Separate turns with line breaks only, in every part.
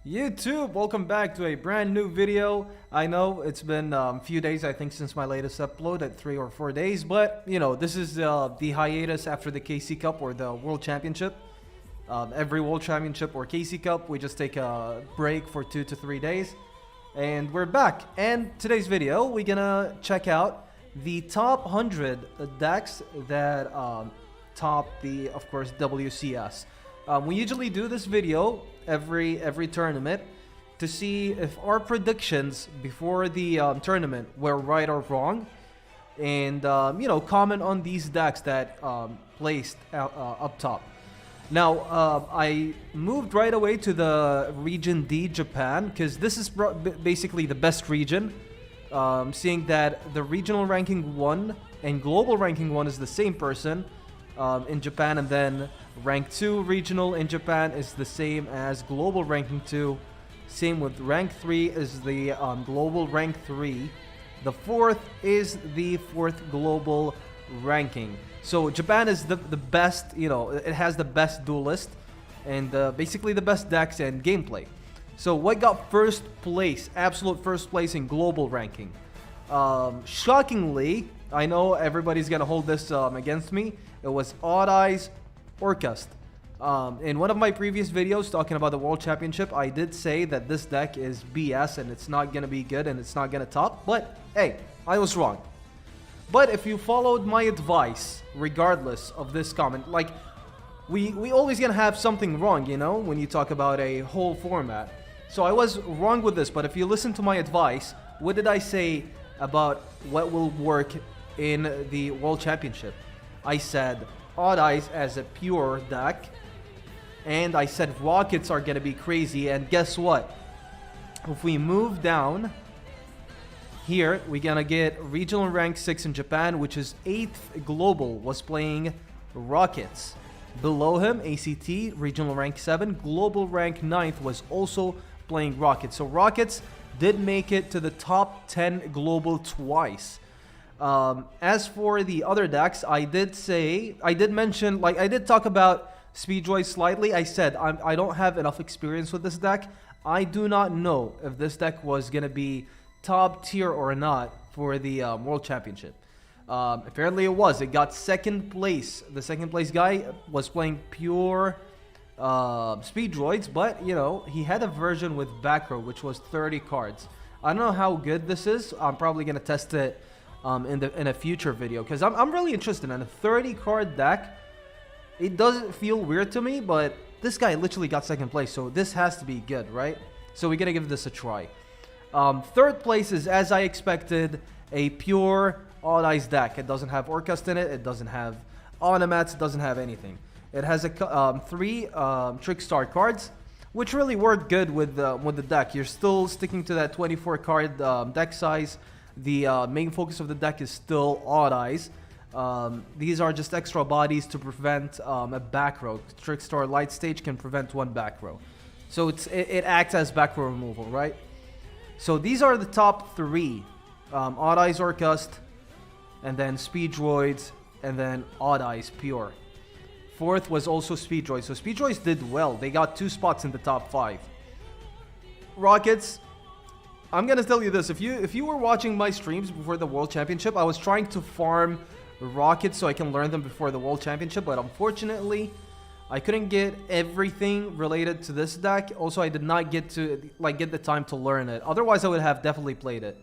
YouTube, welcome back to a brand new video. I know it's been a few days, I think, since my latest upload at 3 or 4 days, but you know, this is the hiatus after the KC Cup or the World Championship. Every World Championship or KC Cup, we just take a break for 2 to 3 days, and we're back. And today's video, we're gonna check out the top 100 decks that top the, of course, WCS. We usually do this video every tournament to see if our predictions before the tournament were right or wrong, and you know, comment on these decks that placed up top. Now, I moved right away to the region D, Japan, because this is basically the best region, seeing that the regional ranking 1 and global ranking 1 is the same person in Japan, and then rank 2 regional in Japan is the same as global ranking 2. Same with rank 3 is the global rank 3. The 4th is the 4th global ranking. So Japan is the best, you know, it has the best duelist and basically the best decks and gameplay. So what got first place, absolute first place in global ranking? Shockingly, I know everybody's gonna hold this against me. It was Odd Eyes Orcust. In one of my previous videos talking about the World Championship, I did say that this deck is BS and it's not gonna be good and it's not gonna top, but hey, I was wrong. But if you followed my advice, regardless of this comment, like, we always gonna have something wrong, you know, when you talk about a whole format. So I was wrong with this, but if you listen to my advice, what did I say about what will work in the World Championship? I said Odd Eyes as a pure deck, and I said Rockets are gonna be crazy, and guess what? If we move down here, we're gonna get regional rank 6 in Japan, which is 8th global, was playing Rockets. Below him, ACT, regional rank 7, global rank 9th, was also playing Rockets. So Rockets did make it to the top 10 global twice. As for the other decks, I did mention, like, I did talk about Speedjoy slightly. I said I don't have enough experience with this deck. I do not know if this deck was gonna be top tier or not for the World Championship. Apparently it was. It got second place. The second place guy was playing pure speed droids, but you know, he had a version with back row, which was 30 cards. I don't know how good this is. I'm probably gonna test it in a future video, because I'm really interested in a 30 card deck. It doesn't feel weird to me, but this guy literally got second place, so this has to be good, right? So we're gonna give this a try. Third place is, as I expected, a pure Odd Eyes deck. It doesn't have Orcust in it. It doesn't have Onomats. It doesn't have anything. It has a 3 Trickstar cards, which really work good with the deck. You're still sticking to that 24 card deck size. The main focus of the deck is still Odd Eyes. These are just extra bodies to prevent a back row. Trickstar Light Stage can prevent 1 back row. So it acts as back row removal, right? So these are the top 3. Odd Eyes Orcust, and then Speed Droids, and then Odd Eyes Pure. 4th was also Speed Droids. So Speed Droids did well. They got 2 spots in the top 5. Rockets, I'm gonna tell you this. If you were watching my streams before the World Championship, I was trying to farm Rockets so I can learn them before the World Championship, but unfortunately, I couldn't get everything related to this deck. Also, I did not get to get the time to learn it. Otherwise, I would have definitely played it.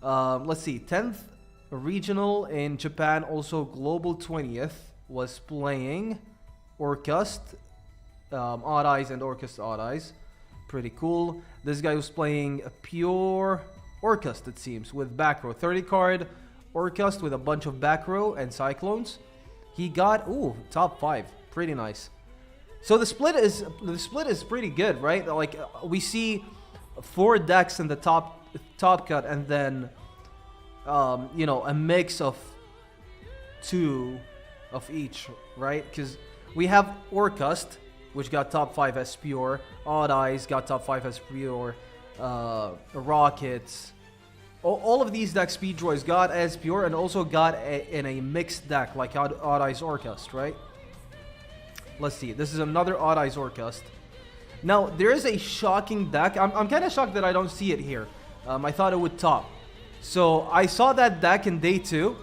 Let's see, 10th regional in Japan, also global 20th, was playing Orcust, Odd Eyes and Orcust Odd Eyes. Pretty cool. This guy was playing a pure Orcust, it seems, with back row. 30 card Orcust with a bunch of back row and Cyclones. He got, ooh, top 5. Pretty nice. So the split is pretty good, right? Like, we see 4 decks in the top cut, and then you know, a mix of 2 of each, right? Because we have Orcust, which got top 5 as pure. Odd Eyes got top 5 as pure. Rockets. All of these decks Speed Droids got as pure, and also got in a mixed deck like Odd Eyes Orcust, right? Let's see. This is another Odd Eyes Orcust. Now, there is a shocking deck. I'm kind of shocked that I don't see it here. I thought it would top. So I saw that deck in day 2,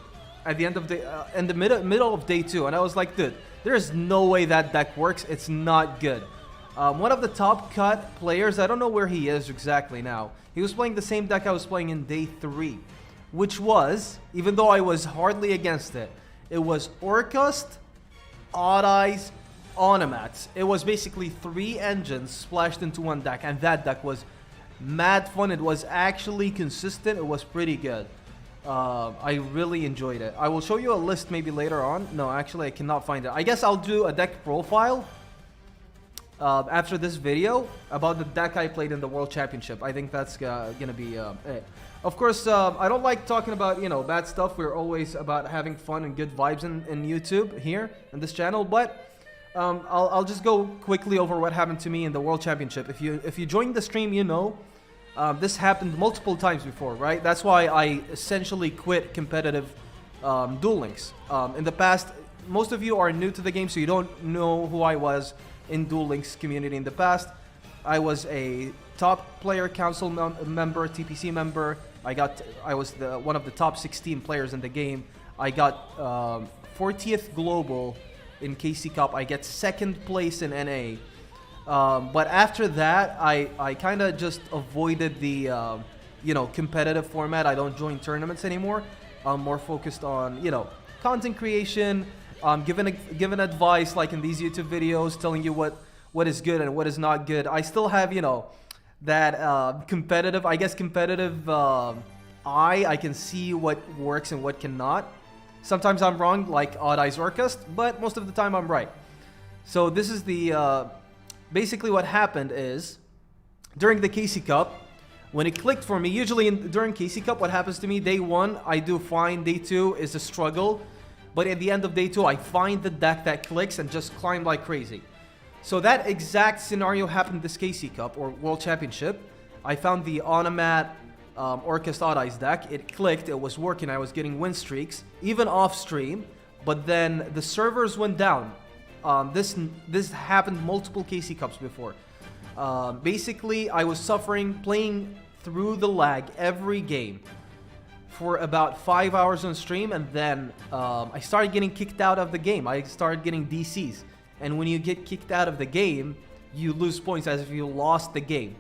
at the end of in the middle of day 2, and I was like, dude, there is no way that deck works. It's not good. One of the top cut players, I don't know where he is exactly now. He was playing the same deck I was playing in day 3, which was, even though I was hardly against it, it was Orcust, Odd Eyes, Onomats. It was basically 3 engines splashed into one deck, and that deck was mad fun. It was actually consistent. It was pretty good. I really enjoyed it. I will show you a list maybe later on. No, actually I cannot find it. I guess I'll do a deck profile after this video about the deck I played in the World Championship. I think that's gonna be it. Of course, I don't like talking about, you know, bad stuff. We're always about having fun and good vibes in YouTube here in this channel. But I'll just go quickly over what happened to me in the World Championship. If you joined the stream, you know this happened multiple times before, right? That's why I essentially quit competitive Duel Links. In the past, most of you are new to the game, so you don't know who I was in Duel Links community in the past. I was a top player council member, TPC member. I was one of the top 16 players in the game. I got 40th global in KC Cup. I get 2nd place in NA. But after that, I kind of just avoided the you know, competitive format. I don't join tournaments anymore. I'm more focused on, you know, content creation, giving advice like in these YouTube videos, telling you what is good and what is not good. I still have, you know, that competitive eye. I can see what works and what cannot. Sometimes I'm wrong, like Odd Eyes Orcust, but most of the time I'm right. So this is the basically what happened is during the KC Cup, when it clicked for me, usually during KC Cup, what happens to me, day 1, I do fine, day 2 is a struggle, but at the end of day 2, I find the deck that clicks and just climb like crazy. So that exact scenario happened this KC Cup, or World Championship. I found the Onomat Orcust Odd Eyes deck. It clicked, it was working, I was getting win streaks, even off stream, but then the servers went down. This happened multiple KC Cups before. Basically, I was suffering playing through the lag every game for about 5 hours on stream, and then I started getting kicked out of the game. I started getting DCs, and when you get kicked out of the game, you lose points as if you lost the game.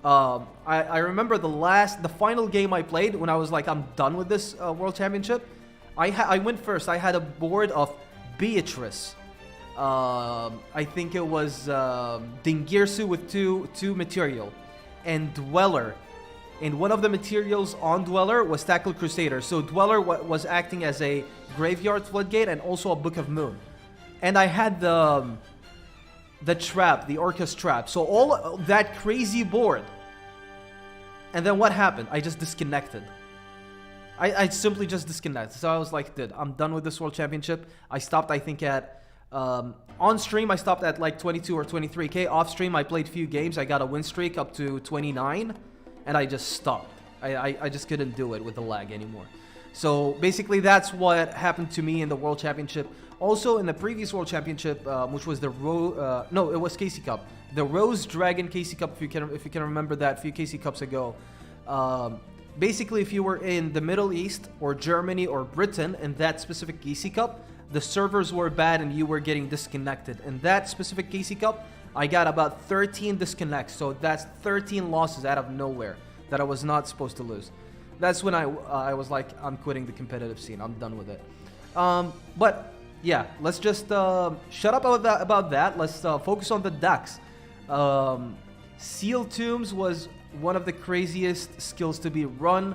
I remember the final game I played when I was like, I'm done with this World Championship. I went first. I had a board of Beatrice. I think it was Dingirsu with two material, and Dweller. And one of the materials on Dweller was Tackle Crusader. So Dweller was acting as a Graveyard Floodgate and also a Book of Moon. And I had the trap, the Orcust trap. So all that crazy board. And then what happened? I just disconnected. I simply just disconnected. So I was like, dude, I'm done with this World Championship. I stopped, I think, at... on stream, I stopped at like 22 or 23k. Off stream, I played few games. I got a win streak up to 29. And I just stopped. I just couldn't do it with the lag anymore. So basically, that's what happened to me in the World Championship. Also, in the previous World Championship, which was the no, it was KC Cup, the Rose Dragon KC Cup. If you can remember that, a few KC Cups ago. Basically, if you were in the Middle East or Germany or Britain in that specific KC Cup, the servers were bad and you were getting disconnected. In that specific KC Cup, I got about 13 disconnects. So that's 13 losses out of nowhere that I was not supposed to lose. That's when I was like, I'm quitting the competitive scene. I'm done with it. But yeah, let's just shut up about that. Let's focus on the decks. Seal Tombs was one of the craziest skills to be run.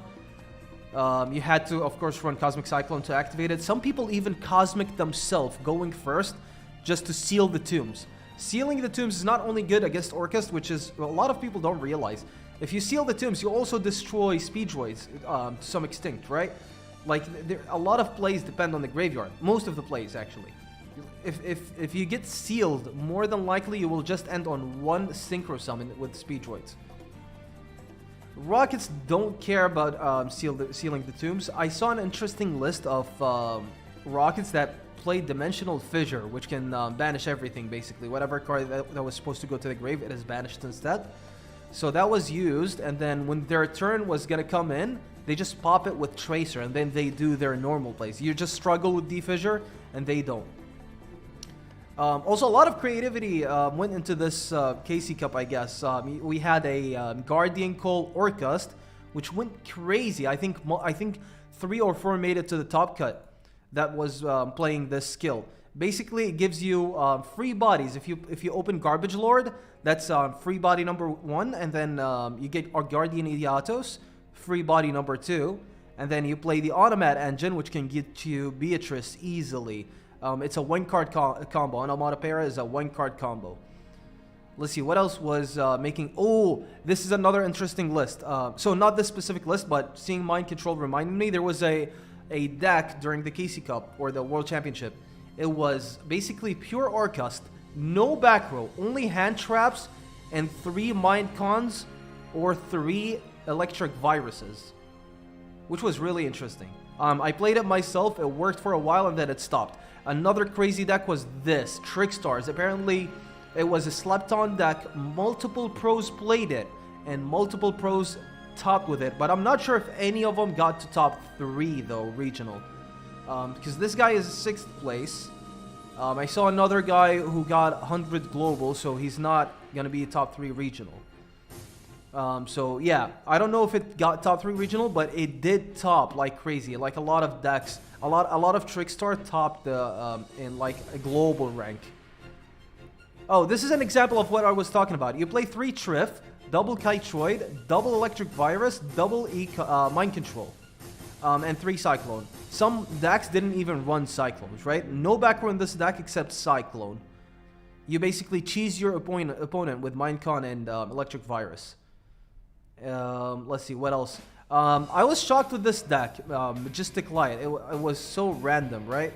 You had to, of course, run Cosmic Cyclone to activate it. Some people even Cosmic themselves, going first, just to seal the tombs. Sealing the tombs is not only good against Orcust, which is a lot of people don't realize. If you seal the tombs, you also destroy speed droids to some extent, right? Like, a lot of plays depend on the graveyard. Most of the plays, actually. If you get sealed, more than likely you will just end on one synchro summon with speed droids. Rockets don't care about sealing the tombs. I saw an interesting list of rockets that play Dimensional Fissure, which can banish everything, basically. Whatever card that was supposed to go to the grave, it is banished instead. So that was used, and then when their turn was gonna come in, they just pop it with Tracer, and then they do their normal plays. You just struggle with D-Fissure, and they don't. Also, a lot of creativity went into this KC Cup, I guess. We had a Guardian Call Orcust, which went crazy. I think 3 or 4 made it to the top cut that was playing this skill. Basically, it gives you free bodies. If you open Garbage Lord, that's free body number 1, and then you get our Guardian Idiotos, free body number 2, and then you play the Automat Engine, which can get you Beatrice easily. It's a 1-card combo. Onomatopoeia is a 1-card combo. Let's see, what else was making... Oh, this is another interesting list. So not this specific list, but seeing Mind Control reminded me, there was a deck during the KC Cup, or the World Championship. It was basically pure Orcust, no back row, only hand traps, and 3 Mind Cons, or 3 Electric Viruses. Which was really interesting. I played it myself, it worked for a while, and then it stopped. Another crazy deck was this, Trickstars. Apparently, it was a slept-on deck. Multiple pros played it, and multiple pros topped with it. But I'm not sure if any of them got to top 3, though, regional. Because this guy is 6th place. I saw another guy who got 100 global, so he's not going to be a top 3 regional. So, yeah, I don't know if it got top 3 regional, but it did top like crazy. Like a lot of decks, a lot of Trickstar topped in like a global rank. Oh, this is an example of what I was talking about. You play 3 Triff, double Kytroid, double Electric Virus, double Mind Control, and 3 Cyclone. Some decks didn't even run Cyclones, right? No back row in this deck except Cyclone. You basically cheese your opponent with Mind Con and Electric Virus. Let's see, what else? I was shocked with this deck, Majestic Light. It was so random, right?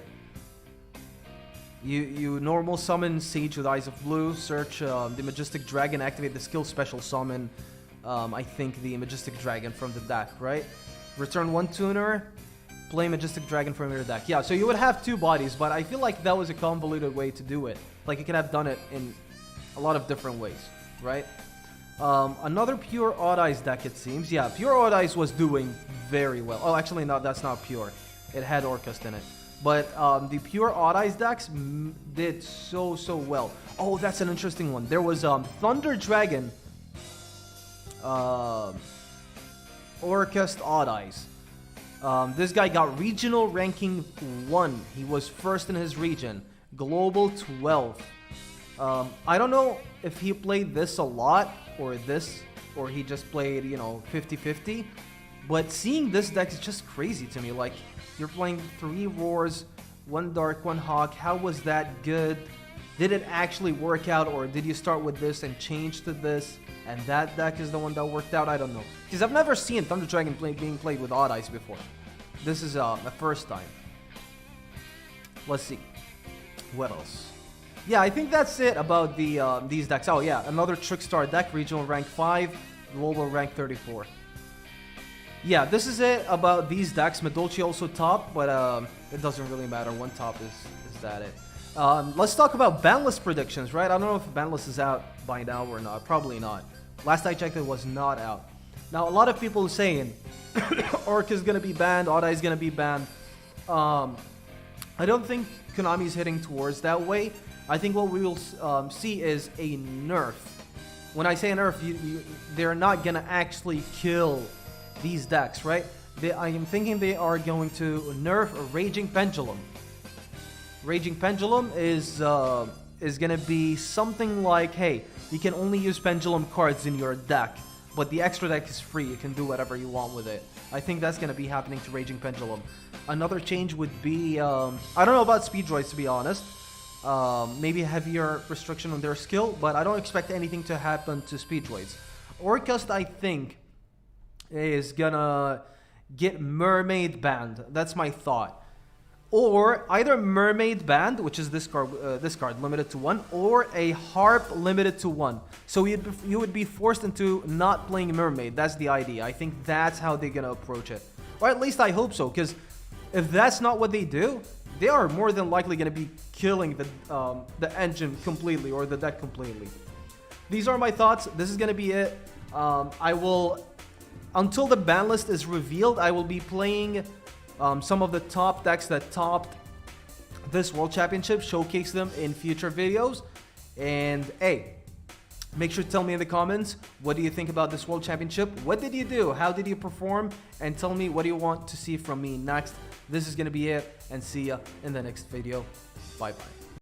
You normal summon Sage with Eyes of Blue, search the Majestic Dragon, activate the skill special summon, I think the Majestic Dragon from the deck, right? Return 1 tuner, play Majestic Dragon from your deck. Yeah, so you would have 2 bodies, but I feel like that was a convoluted way to do it. Like, you could have done it in a lot of different ways, right? Another Pure Odd Eyes deck, it seems. Yeah, Pure Odd Eyes was doing very well. Oh, actually, no, that's not Pure. It had Orcust in it. But the Pure Odd Eyes decks did so well. Oh, that's an interesting one. There was Thunder Dragon, Orcust Odd Eyes. This guy got regional ranking 1. He was 1st in his region. Global 12th. I don't know if he played this a lot or this, or he just played, you know, 50-50. But seeing this deck is just crazy to me. Like, you're playing 3 Roars, 1 Dark, 1 Hawk. How was that good? Did it actually work out, or did you start with this and change to this, and that deck is the one that worked out? I don't know. Because I've never seen Thunder Dragon being played with Odd Eyes before. This is the first time. Let's see. What else? Yeah, I think that's it about the these decks. Oh yeah, another Trickstar deck, regional rank 5, global rank 34. Yeah, this is it about these decks. Medolce also top, but it doesn't really matter. One top is that it. Let's talk about Banlist predictions, right? I don't know if Banlist is out by now or not. Probably not. Last I checked, it was not out. Now, a lot of people are saying Orc is going to be banned, Odd Eye is going to be banned. I don't think Konami is heading towards that way. I think what we will see is a nerf. When I say a nerf, they're not going to actually kill these decks, right? I am thinking they are going to nerf a Raging Pendulum. Raging Pendulum is going to be something like, hey, you can only use Pendulum cards in your deck, but the extra deck is free. You can do whatever you want with it. I think that's going to be happening to Raging Pendulum. Another change would be, I don't know about Speed Droids, to be honest. Maybe a heavier restriction on their skill, but I don't expect anything to happen to Speed Droids. Orcust, I think, is gonna get Mermaid banned. That's my thought. Or either Mermaid banned, which is this card limited to 1, or a Harp limited to 1. So you would be forced into not playing Mermaid. That's the idea. I think that's how they're gonna approach it. Or at least I hope so, because if that's not what they do, they are more than likely going to be killing the engine completely, or the deck completely. These are my thoughts. This is going to be it. I will, until the ban list is revealed, I will be playing some of the top decks that topped this World Championship, showcase them in future videos. And hey, make sure to tell me in the comments, what do you think about this World Championship? What did you do? How did you perform? And tell me, what do you want to see from me next? This is going to be it, and see ya in the next video. Bye bye.